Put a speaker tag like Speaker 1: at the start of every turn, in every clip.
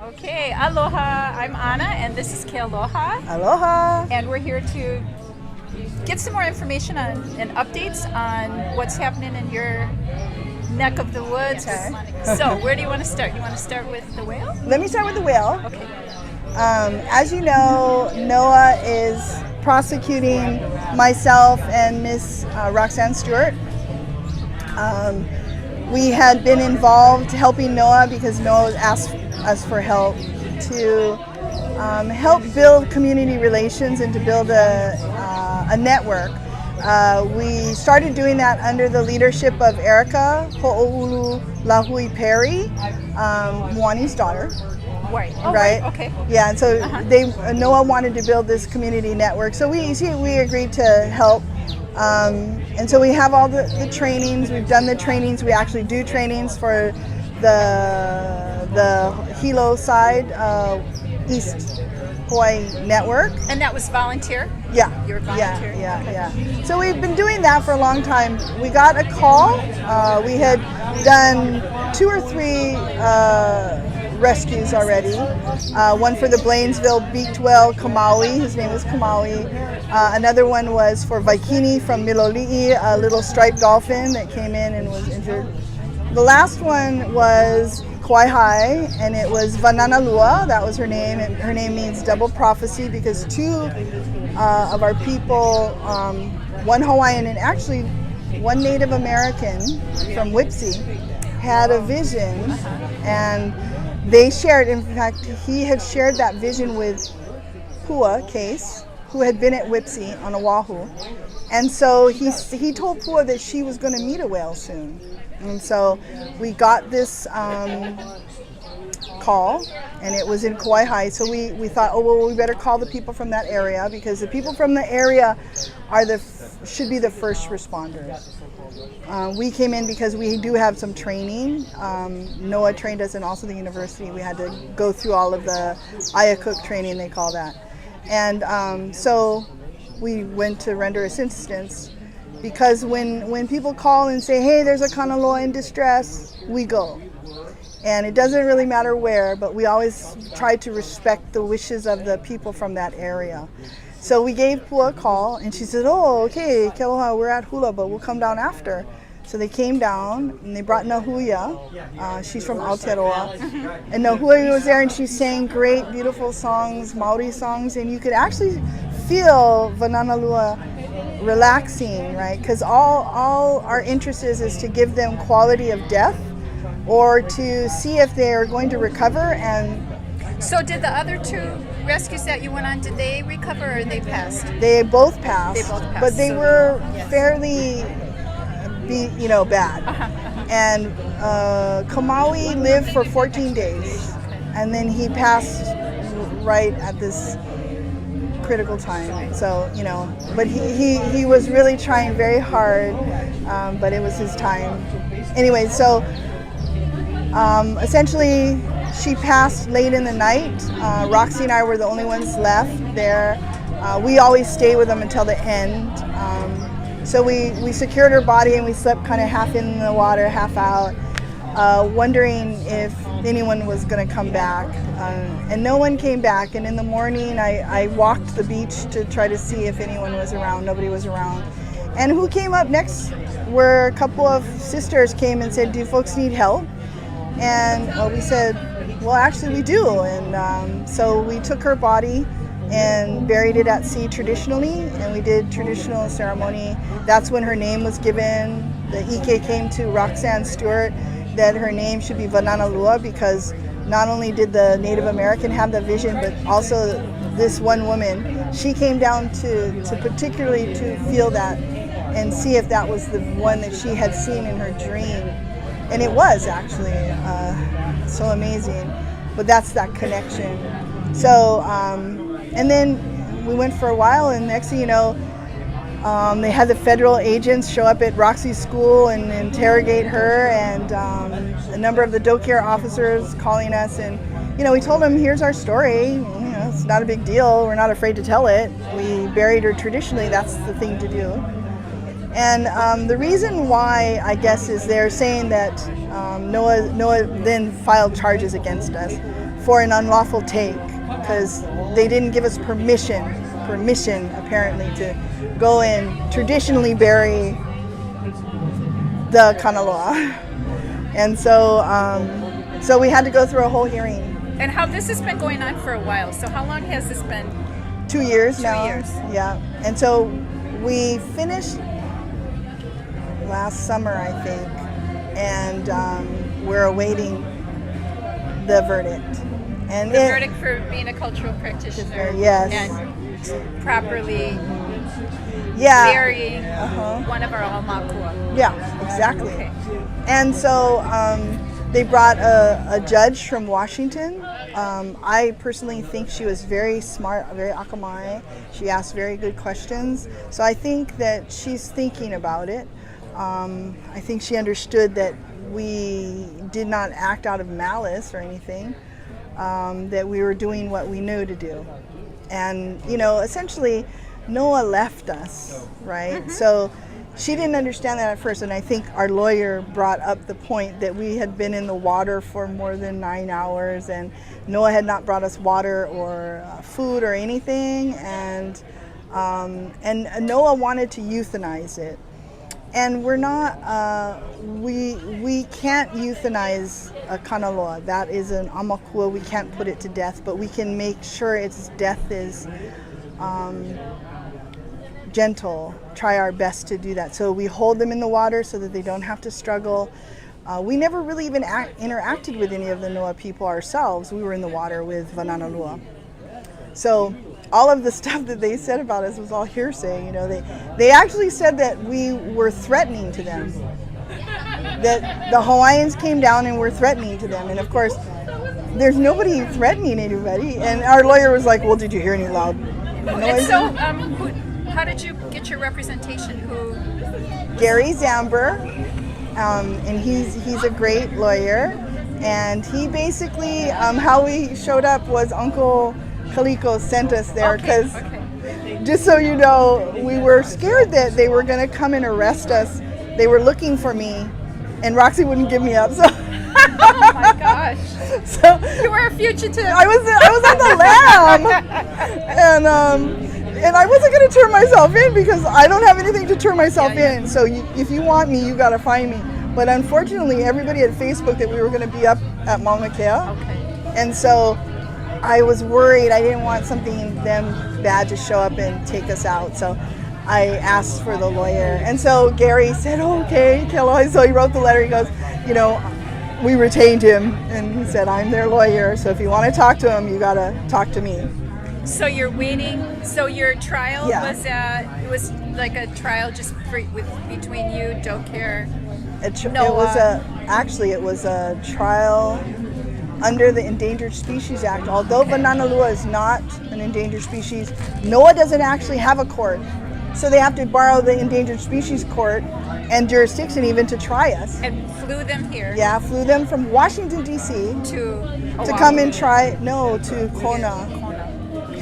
Speaker 1: Okay, aloha. I'm Anna, and this is Kealoha.
Speaker 2: Aloha.
Speaker 1: And we're here to get some more information on and updates on what's happening in your neck of the woods.
Speaker 2: Okay.
Speaker 1: So, where do you want to start? You want to start with the whale?
Speaker 2: Let me start with the whale.
Speaker 1: Okay.
Speaker 2: As you know, NOAA is prosecuting myself and Miss Roxanne Stewart. We had been involved helping NOAA because NOAA asked us for help to help build community relations and to build a network. We started doing that under the leadership of Erica Ho'oulu Lahui Perry, Moani's daughter.
Speaker 1: Right. Oh,
Speaker 2: right.
Speaker 1: Okay.
Speaker 2: Yeah, and so NOAA wanted to build this community network, so we agreed to help. And so we have all the trainings. We've done the trainings. We actually do trainings for the Hilo side, East Hawaii network.
Speaker 1: And that was volunteer?
Speaker 2: Yeah.
Speaker 1: You were volunteering?
Speaker 2: Yeah. So we've been doing that for a long time. We got a call. We had done 2 or 3 rescues already. One for the Blainesville beaked whale, Kamaui. His name was Kamaui. Another one was for Vaikini from Miloli'i, a little striped dolphin that came in and was injured. The last one was Kawaihae, and it was Vananalua. That was her name, and her name means double prophecy because 2 of our people, one Hawaiian and actually one Native American from Whipsy, had a vision, and they shared, in fact, he had shared that vision with Pua Case, who had been at Whipsy on Oahu. And so he told Pua that she was going to meet a whale soon. And so we got this call, and it was in Kawaihae. So we thought, oh, well, we better call the people from that area because the people from the area are should be the first responders. We came in because we do have some training. NOAA trained us, and also the university. We had to go through all of the Ayacook training, they call that. And so we went to render assistance because when people call and say, hey, there's a kanaloa in distress, we go. And it doesn't really matter where, but we always try to respect the wishes of the people from that area. So we gave Pua a call, and she said, oh, okay, Kealoha, we're at Hula, but we'll come down after. So they came down, and they brought Nahuya. She's from Aotearoa. And Nahuya was there, and she sang great, beautiful songs, Maori songs, and you could actually feel Vananalua relaxing, right? Because all our interest is to give them quality of death or to see if they're going to recover. And
Speaker 1: so did the other 2 rescues that you went on, did they recover or they passed?
Speaker 2: They both passed. But they were fairly bad. And Kamaui lived for 14 days, and then he passed right at this critical time. So, but he was really trying very hard, but it was his time. Anyway, so essentially she passed late in the night. Roxy and I were the only ones left there. We always stay with them until the end. So we secured her body, and we slept kind of half in the water, half out, wondering if anyone was going to come back. And no one came back. And in the morning, I walked the beach to try to see if anyone was around. Nobody was around. And who came up next were a couple of sisters came and said, do you folks need help? And we said, well, actually we do. And so we took her body and buried it at sea traditionally, and we did traditional ceremony. That's when her name was given. The Ike came to Roxanne Stewart that her name should be Vananalua because not only did the Native American have the vision, but also this one woman, she came down to particularly to feel that and see if that was the one that she had seen in her dream. And it was actually so amazing. But that's that connection. So, and then we went for a while, and next thing you know, they had the federal agents show up at Roxy's school and interrogate her, and a number of the Dokir officers calling us, and we told them, here's our story. It's not a big deal. We're not afraid to tell it. We buried her traditionally. That's the thing to do. And the reason why, I guess, is they're saying that NOAA then filed charges against us for an unlawful take because they didn't give us permission apparently to go and traditionally bury the kanaloa. And so we had to go through a whole hearing.
Speaker 1: And how this has been going on for a while. So how long has this been?
Speaker 2: 2 years now.
Speaker 1: 2 years.
Speaker 2: Yeah. And so we finished last summer, I think, and we're awaiting the verdict. And
Speaker 1: The verdict for being a cultural practitioner.
Speaker 2: Yes.
Speaker 1: And properly
Speaker 2: yeah.
Speaker 1: burying one of our aumakua.
Speaker 2: Yeah, exactly.
Speaker 1: Okay.
Speaker 2: And so they brought a judge from Washington. I personally think she was very smart, very akamai. She asked very good questions. So I think that she's thinking about it. I think she understood that we did not act out of malice or anything, that we were doing what we knew to do. And, essentially, NOAA left us, right? So she didn't understand that at first, and I think our lawyer brought up the point that we had been in the water for more than 9 hours, and NOAA had not brought us water or food or anything, and NOAA wanted to euthanize it. And we're not, we can't euthanize a kanaloa. That is an aumakua. We can't put it to death, but we can make sure its death is gentle, try our best to do that. So we hold them in the water so that they don't have to struggle. We never really even interacted with any of the NOAA people ourselves. We were in the water with Vananalua. So all of the stuff that they said about us was all hearsay. They actually said that we were threatening to them, that the Hawaiians came down and were threatening to them. And of course, there's nobody threatening anybody. And our lawyer was like, well, did you hear any loud noise?
Speaker 1: And so, how did you get your representation? Who?
Speaker 2: Gary Zamber, and he's a great lawyer. And he basically, how we showed up was Uncle Kaliko sent us there because, just so you know, we were scared that they were going to come and arrest us. They were looking for me, and Roxy wouldn't give me up. So,
Speaker 1: oh my gosh!
Speaker 2: So
Speaker 1: you were a fugitive.
Speaker 2: I was on the lam, and I wasn't going to turn myself in because I don't have anything to turn myself in. So if you want me, you got to find me. But unfortunately, everybody had Facebook that we were going to be up at Mauna Kea.
Speaker 1: Okay.
Speaker 2: And so I was worried. I didn't want them bad to show up and take us out. So I asked for the lawyer. And so Gary said, okay, Kealoha. So he wrote the letter. He goes, we retained him. And he said, I'm their lawyer. So if you want to talk to him, you got to talk to me.
Speaker 1: So you're waiting. So your trial was like a trial just between you, Don't Care.
Speaker 2: It was a trial under the Endangered Species Act. Although Vananalua is not an endangered species, NOAA doesn't actually have a court. So they have to borrow the Endangered Species Court and jurisdiction even to try us.
Speaker 1: And flew them here.
Speaker 2: Yeah, flew them from Washington, D.C. to come and try, to Kona.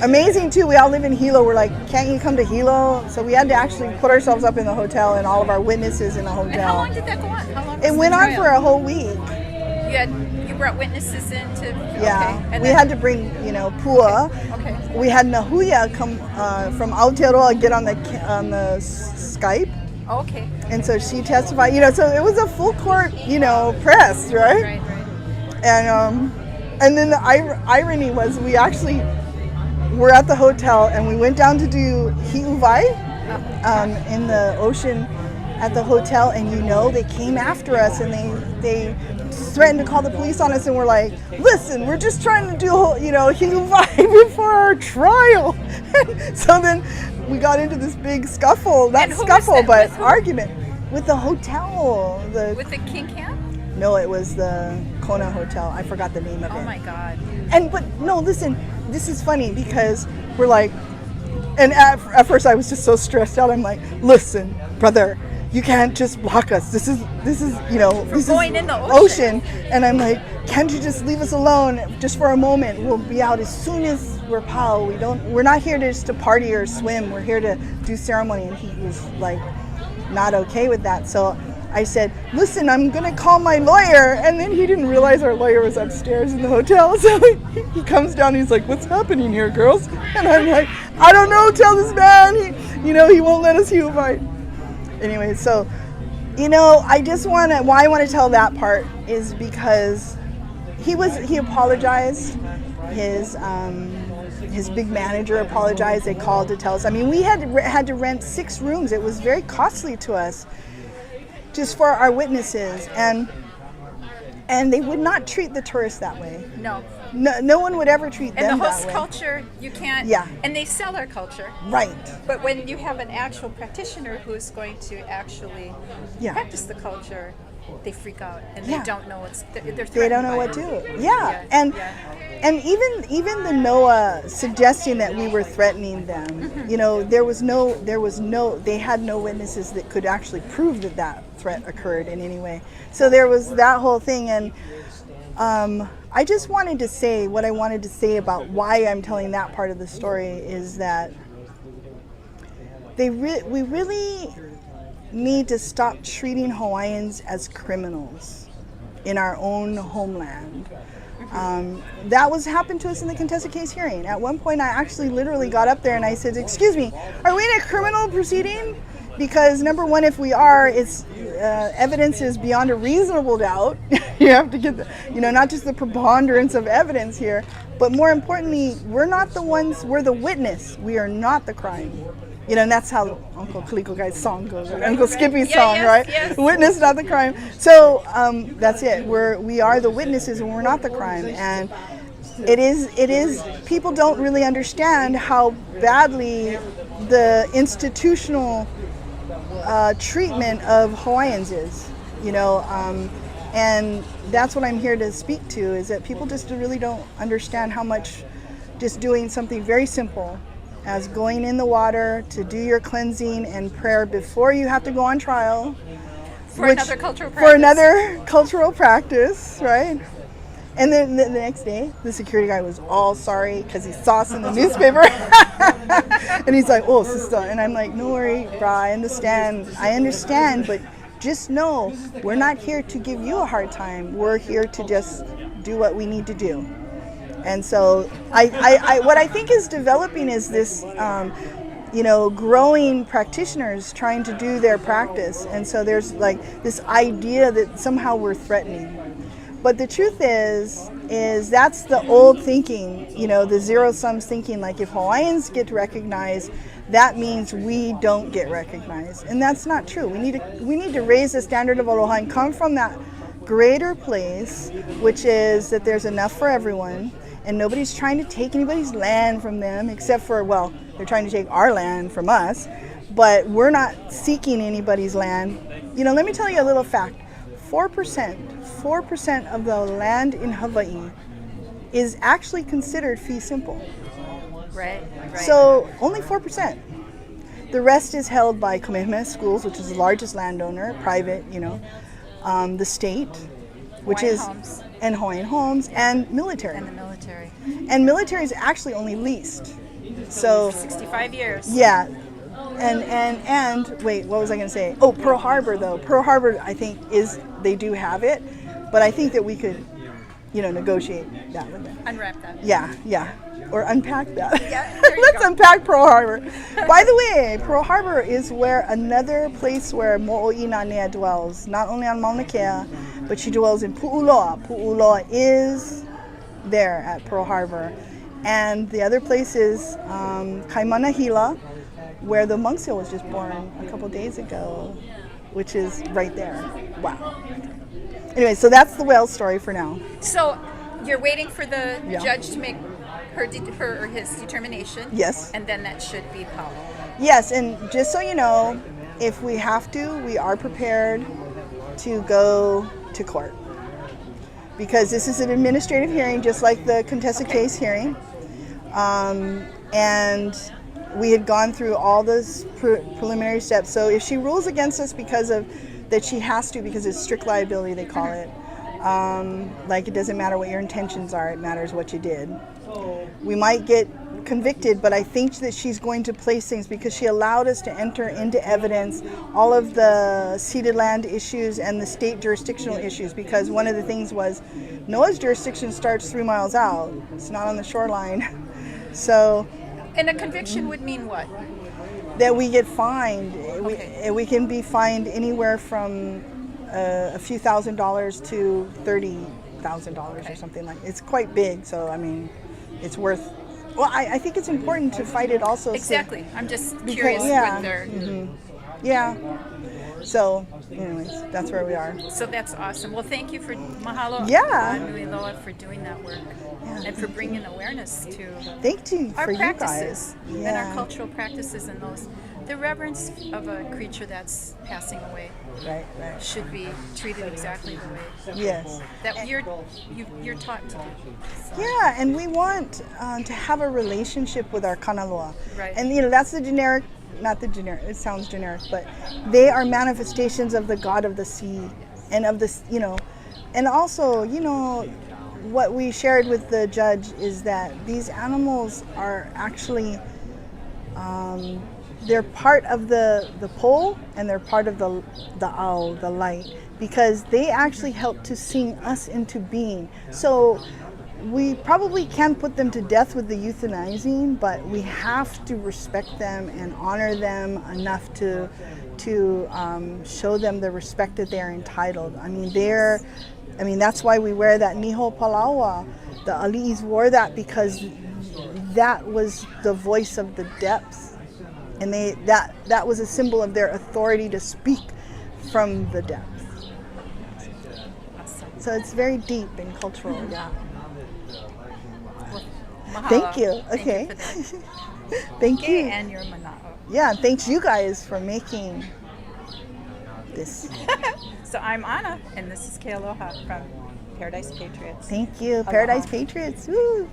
Speaker 2: Amazing too, we all live in Hilo. We're like, can't you come to Hilo? So we had to actually put ourselves up in the hotel and all of our witnesses in the hotel.
Speaker 1: And how long did that go on? How long
Speaker 2: it went on for a whole week.
Speaker 1: You brought witnesses in to...
Speaker 2: Yeah,
Speaker 1: okay. And
Speaker 2: we had to bring, pua.
Speaker 1: Okay.
Speaker 2: We had Nahuya come from Aotearoa get on the Skype.
Speaker 1: Okay.
Speaker 2: And so she testified, so it was a full court, press, right?
Speaker 1: Right.
Speaker 2: And then the irony was we actually were at the hotel and we went down to do hi'uvai in the ocean at the hotel, and they came after us and they threatened to call the police on us, and we're like, listen, we're just trying to do hi'uvai before our trial. So then we got into this big argument with the hotel.
Speaker 1: With the King Camp?
Speaker 2: No, it was the Kona Hotel. I forgot the name of it.
Speaker 1: Oh my God.
Speaker 2: But no, listen, this is funny because we're like, and at first I was just so stressed out. I'm like, listen, brother, you can't just block us. This is
Speaker 1: going in the ocean.
Speaker 2: And I'm like, can't you just leave us alone just for a moment? We'll be out as soon as we're pau. We're not here just to party or swim. We're here to do ceremony. And he was like, not okay with that. So I said, listen, I'm going to call my lawyer. And then he didn't realize our lawyer was upstairs in the hotel. So he comes down and he's like, what's happening here, girls? And I'm like, I don't know, tell this man. He won't let us heal fight. Anyway, so, why I want to tell that part is because he apologized. His big manager apologized. They called to tell us. I mean, we had to rent 6 rooms. It was very costly to us, just for our witnesses, and they would not treat the tourists that way. No one would ever treat them that way.
Speaker 1: And the host culture, you can't.
Speaker 2: Yeah.
Speaker 1: And they sell our culture.
Speaker 2: Right.
Speaker 1: But when you have an actual practitioner who's going to actually practice the culture, they freak out and they don't know
Speaker 2: they don't know what to do. Yeah. And even the NOAA suggesting that we were threatening them, they had no witnesses that could actually prove that threat occurred in any way. So there was that whole thing, and I just wanted to say what I wanted to say about why I'm telling that part of the story is that we really need to stop treating Hawaiians as criminals in our own homeland. That happened to us in the contested case hearing. At one point, I actually literally got up there and I said, excuse me, are we in a criminal proceeding? Because number one, if we are, it's evidence is beyond a reasonable doubt. You have to get not just the preponderance of evidence here, but more importantly, we're not the ones, we're the witness. We are not the crime. And that's how Uncle Kaliko Guy's song goes, right? Uncle Skippy's song, right? Yes. Witness, not the crime. So that's it. We are the witnesses, and we're not the crime. And it is. People don't really understand how badly the institutional treatment of Hawaiians is. And that's what I'm here to speak to. Is that people just really don't understand how much just doing something very simple as going in the water to do your cleansing and prayer before you have to go on trial.
Speaker 1: For another cultural practice,
Speaker 2: right? And then the next day, the security guy was all sorry because he saw us in the newspaper. And he's like, oh, sister. And I'm like, no worry, brah, I understand, but just know we're not here to give you a hard time. We're here to just do what we need to do. And so what I think is developing is this, growing practitioners trying to do their practice. And so there's like this idea that somehow we're threatening. But the truth is that's the old thinking, the zero sums thinking, like if Hawaiians get recognized, that means we don't get recognized. And that's not true. We need to raise the standard of aloha and come from that greater place, which is that there's enough for everyone. And nobody's trying to take anybody's land from them, except for, they're trying to take our land from us, but we're not seeking anybody's land. Let me tell you a little fact. 4% of the land in Hawaii is actually considered fee simple.
Speaker 1: Right.
Speaker 2: So only 4%. The rest is held by Kamehameha Schools, which is the largest landowner, private, the state, which
Speaker 1: Hawaiian
Speaker 2: is
Speaker 1: homes.
Speaker 2: And Hawaiian homes and military. And military is actually only leased. So
Speaker 1: 65 years.
Speaker 2: Yeah. And wait, what was I going to say? Oh, Pearl Harbor though. Pearl Harbor, I think they do have it, but I think that we could, negotiate that with them.
Speaker 1: Unwrap that.
Speaker 2: Yeah. Or unpack that.
Speaker 1: Yeah,
Speaker 2: Let's unpack Pearl Harbor. By the way, Pearl Harbor is another place where Mo'oinanea dwells, not only on Mauna Kea, but she dwells in Pu'uloa. Pu'uloa is there at Pearl Harbor. And the other place is Kaimanahila, where the monk seal was just born a couple days ago, which is right there. Wow. Anyway, so that's the whale story for now.
Speaker 1: So you're waiting for the judge to make her or his determination.
Speaker 2: Yes.
Speaker 1: And then that should be Paul.
Speaker 2: Yes, and just so you know, if we have to, we are prepared to go to court. Because this is an administrative hearing, just like the contested case hearing. And we had gone through all those preliminary steps. So if she rules against us because she has to, because it's strict liability, they call it. Like it doesn't matter what your intentions are, it matters what you did. We might get convicted, but I think that she's going to place things because she allowed us to enter into evidence all of the ceded land issues and the state jurisdictional issues, because one of the things was NOAA's jurisdiction starts 3 miles out. It's not on the shoreline. So
Speaker 1: And a conviction would mean what?
Speaker 2: that we get fined.
Speaker 1: Okay.
Speaker 2: We can be fined anywhere from a few $1,000s to $30,000 or something like. It's quite big, so I mean, it's worth. Well, I think it's important to fight it also.
Speaker 1: Exactly. I'm just curious with their.
Speaker 2: Yeah. So, anyways, that's where we are.
Speaker 1: So that's awesome. Well, thank you for mahalo.
Speaker 2: Yeah.
Speaker 1: Nui loa for doing that work and for bringing awareness to
Speaker 2: Thank you
Speaker 1: our
Speaker 2: for
Speaker 1: practices
Speaker 2: you guys.
Speaker 1: and our cultural practices and the reverence of a creature that's passing away
Speaker 2: Right.
Speaker 1: should be treated exactly the way
Speaker 2: Yes.
Speaker 1: that you're taught to do. So,
Speaker 2: Yeah, and we want to have a relationship with our kanaloa.
Speaker 1: Right.
Speaker 2: And that's the generic, not the generic, it sounds generic, but they are manifestations of the god of the sea and of this, and also, what we shared with the judge is that these animals are actually, they're part of the pole and they're part of the owl, the light, because they actually help to sing us into being. So we probably can't put them to death with the euthanizing, but we have to respect them and honor them enough to show them the respect that they are entitled. I mean, that's why we wear that niho palawa. The ali'is wore that because that was the voice of the depths, and that was a symbol of their authority to speak from the depths. So it's very deep and cultural. Yeah.
Speaker 1: mahalo.
Speaker 2: Thank you. Okay.
Speaker 1: Thank you for that.
Speaker 2: Thank you.
Speaker 1: And your mana'o.
Speaker 2: Yeah, thanks you guys for making this.
Speaker 1: So I'm Anna, and this is Kealoha from Paradise Patriots.
Speaker 2: Thank you.
Speaker 1: Aloha.
Speaker 2: Paradise Patriots. Woo!